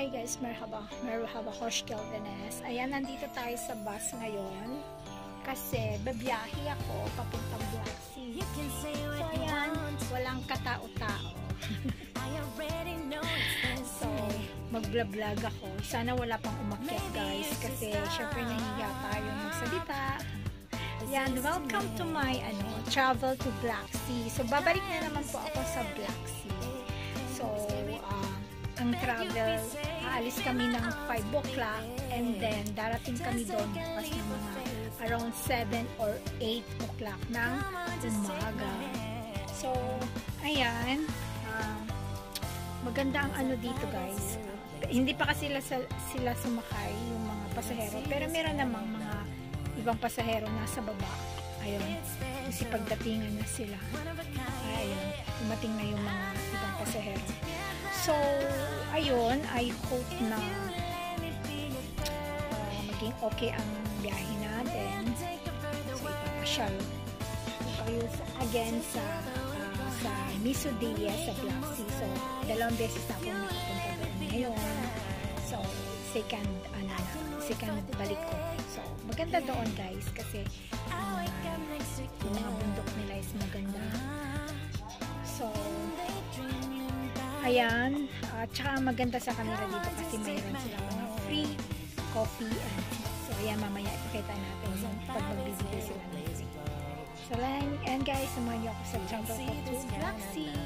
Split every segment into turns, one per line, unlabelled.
Hi guys, merhaba, Hosh Kelvines. Ayan, nandito tayo sa bus ngayon kasi babiyahe ako papuntang Black Sea. So ayan, walang katao-tao. So, mag-vlog ako. Sana wala pang umakyat guys kasi syempre nahiya tayo magsalita. Ayan, welcome to my travel to Black Sea. So, babalik na naman po ako sa Black Sea. So, ang travel, aalis kami ng 5 o'clock and then darating kami doon bukas ng mga around 7 or 8 o'clock ng umaga. So, ayan, maganda ang dito guys. Hindi pa kasi sila sumakay yung mga pasahero, pero meron namang mga ibang pasahero nasa baba. Ayun, kasi pagdatingan na sila. Ayun, dumating na yung mga ibang pasahero. So, ayun, I hope na maging okay ang biyahe natin. So, ipapasyal kayo again sa Misudilla sa Black Sea. So, 2 beses na ako nakapunta doon ngayon. So, second balik ko. So, maganda doon guys kasi yung mga bundok nila is maganda. So, ayan, at saka maganda sa kanila dito kasi mayroon sila mga free coffee and tea. So, ayan, mamaya ipakita natin yung pag magbibigay sila ng tea. So, and guys, samahan niyo ako sa travel ko to Black Sea.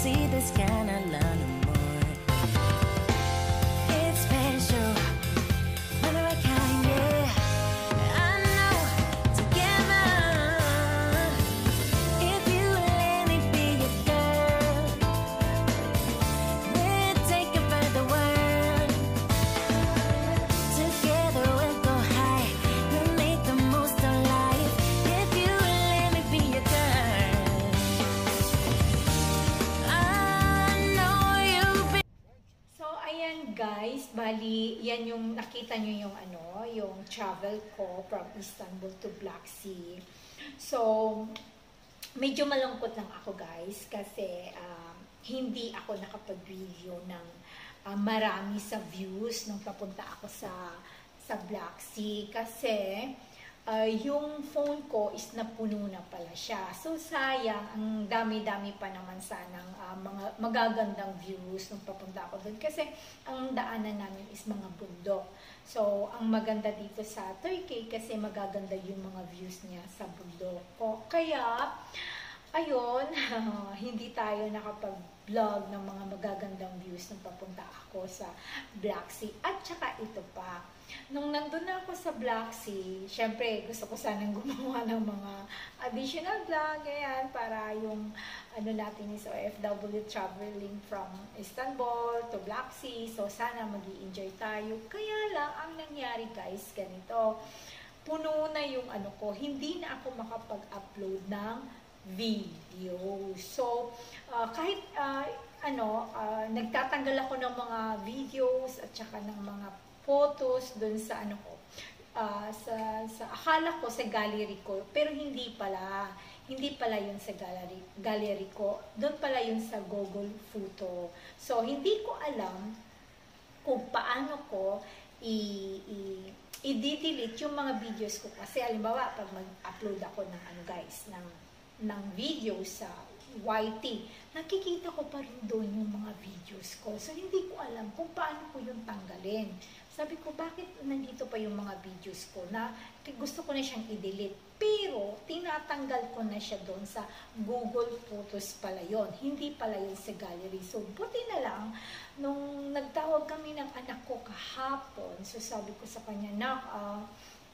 see this kind of love no more. It's special, one of a kind, yeah. I know, together, if you let me be your girl, we'll take over the world. Together we'll go high, we'll make the most of life. If you let me be your girl, I know you've been.
So, ayan guys, bali, yan yung nakita nyo yung yung travel ko from Istanbul to Black Sea. So, medyo malungkot lang ako guys kasi hindi ako nakapag-video ng marami sa views nung papunta ako sa Black Sea kasi yung phone ko is napuno na pala siya. So, sayang, ang dami-dami pa naman sanang mga magagandang views nung papunta ako doon. Kasi, ang daanan namin is mga bundok. So, ang maganda dito sa Turkey kasi magaganda yung mga views niya sa bundok. Kaya, ayun, hindi tayo nakapag-vlog ng mga magagandang views nung papunta ako sa Black Sea. At saka ito pa, nung nandun na ako sa Black Sea, syempre gusto ko sanang gumawa ng mga additional vlog, ayan, para yung natin is OFW traveling from Istanbul to Black Sea. So, sana mag-i-enjoy tayo. Kaya lang, ang nangyari guys, ganito, puno na yung ko, hindi na ako makapag-upload ng video. So, kahit nagtatanggal ako ng mga videos at saka ng mga photos dun sa sa akala ko sa gallery ko, pero hindi pala yun sa gallery ko, doon pala yun sa Google Photo. So, hindi ko alam kung paano ko i-delete yung mga videos ko. Kasi, halimbawa, pag mag-upload ako ng ng video sa YT, nakikita ko pa rin doon yung mga videos ko. So, hindi ko alam kung paano ko yung tanggalin. Sabi ko, bakit nandito pa yung mga videos ko na gusto ko na siyang i-delete. Pero, tinatanggal ko na siya doon sa Google Photos pala yon. Hindi pala yun sa gallery. So, buti na lang, nung nagtawag kami ng anak ko kahapon, so sabi ko sa kanya, Nak,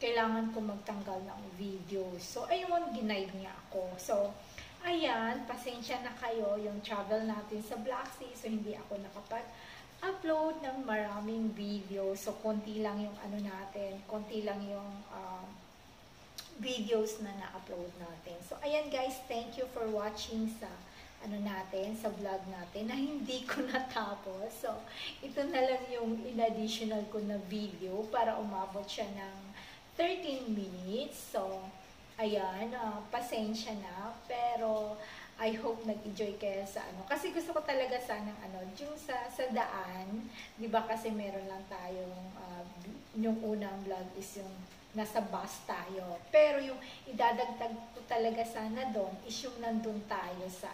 kailangan ko magtanggal ng video. So, ayun, ginaid niya ako. So, ayan, pasensya na kayo yung travel natin sa Black Sea. So, hindi ako nakapag-upload ng maraming video. So, konti lang yung natin, konti lang yung videos na na-upload natin. So, ayan guys, thank you for watching sa natin, sa vlog natin na hindi ko natapos. So, ito na lang yung in-additional ko na video para umabot siya ng 13 minutes. So, ayan, pasensya na. Pero, I hope nag-enjoy kayo sa Kasi gusto ko talaga sanang yung sa daan. Diba kasi meron lang tayong, yung unang vlog is yung nasa bus tayo. Pero yung idadagdag ko talaga sana doon is yung nandun tayo sa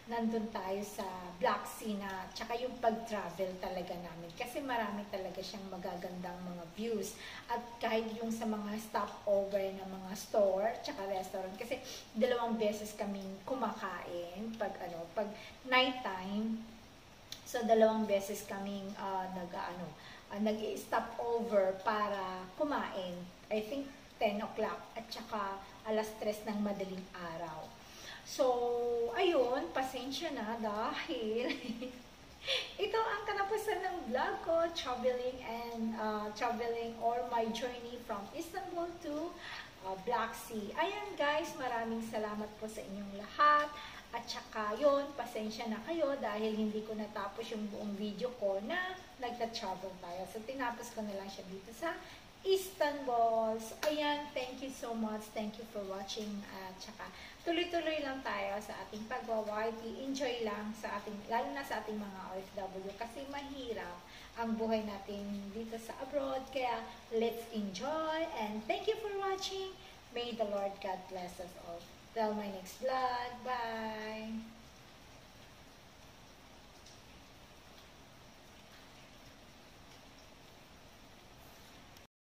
nandun tayo sa Black Sea na, tsaka yung pag-travel talaga namin. Kasi marami talaga siyang magagandang mga views. At kahit yung sa mga stopover ng mga store, tsaka restaurant. Kasi 2 beses kaming kumakain pag nighttime. So, 2 beses kaming nag-stop over para kumain. I think 10 o'clock at saka 3:00 ng madaling araw. So, ayun, pasensya na dahil ito ang katapusan ng vlog ko, traveling or my journey from Istanbul to Black Sea. Ayan guys, maraming salamat po sa inyong lahat. At saka yun, pasensya na kayo dahil hindi ko natapos yung buong video ko na nagta-travel tayo. So, tinapos ko na lang siya dito sa Istanbul. So, ayan, thank you so much. Thank you for watching. At saka, tuloy-tuloy lang tayo sa ating pagwa-YT. Enjoy lang sa ating, lalo na sa ating mga OFW kasi mahirap ang buhay natin dito sa abroad. Kaya, let's enjoy and thank you for watching. May the Lord God bless us all. Till my next vlog. Bye!